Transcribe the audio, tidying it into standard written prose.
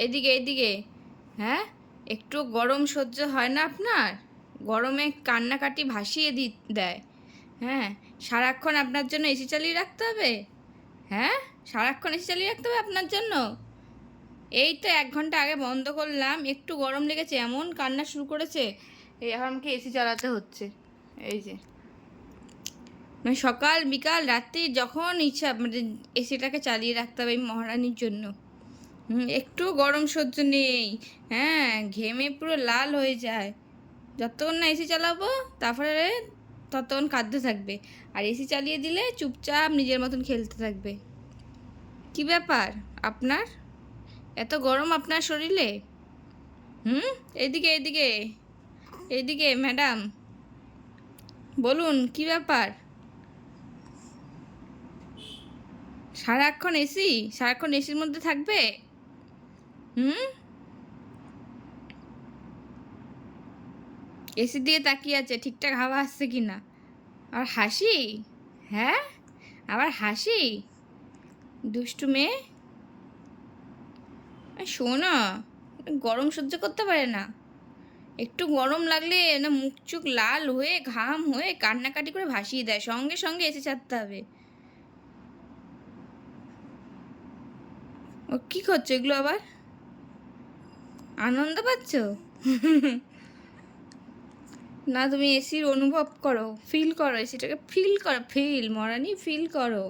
এদিকে এদিকে। হ্যাঁ, একটু গরম সহ্য হয় না আপনার? গরমে কান্নাকাটি ভাসিয়ে দেয়। হ্যাঁ, সারাক্ষণ আপনার জন্য এসি চালিয়ে রাখতে হবে? হ্যাঁ, সারাক্ষণ এসি চালিয়ে রাখতে হবে আপনার জন্য? এই তো 1 ঘন্টা আগে বন্ধ করলাম, একটু গরম লেগেছে এমন কান্না শুরু করেছে। এই এখন আমাকে এসি চালাতে হচ্ছে। এই যে, মানে সকাল বিকাল রাত্রি যখন ইচ্ছা মানে এসিটাকে চালিয়ে রাখতে হবে এই মহারানীর জন্য। একটু গরম সহ্য নেই। হ্যাঁ, ঘেমে পুরো লাল হয়ে যায়। যতক্ষণ না এসি চালাবো তারপরে ততক্ষণ কাঁদতে থাকবে। আর এসি চালিয়ে দিলে চুপচাপ নিজের মতন খেলতে থাকবে। কি ব্যাপার আপনার? এত গরম আপনার শরীরে? হুম, এদিকে এদিকে এদিকে ম্যাডাম, বলুন কি ব্যাপার? সারাক্ষণ এসি, সারাক্ষণ এসির মধ্যে থাকবে? হুম, এসি দিয়ে তাকিয়ে আছে ঠিকঠাক হাওয়া আসছে কি না। আর হাসি? হ্যাঁ, আবার হাসি? দুষ্টু মেয়ে। শোনো, গরম সহ্য করতে পারে না। একটু গরম লাগলে না মুখ চুখ লাল হয়ে ঘাম হয়ে কান্নাকাটি করে ভাসিয়ে দেয়, সঙ্গে সঙ্গে এসে ছাড়তে হবে। ও কি করছো এগুলো আবার? আনন্দ পাচ্ছ? না, তুমি এসির অনুভব করো, ফিল করো, এসিটাকে ফিল করো, ফিল মরানি ফিল করো।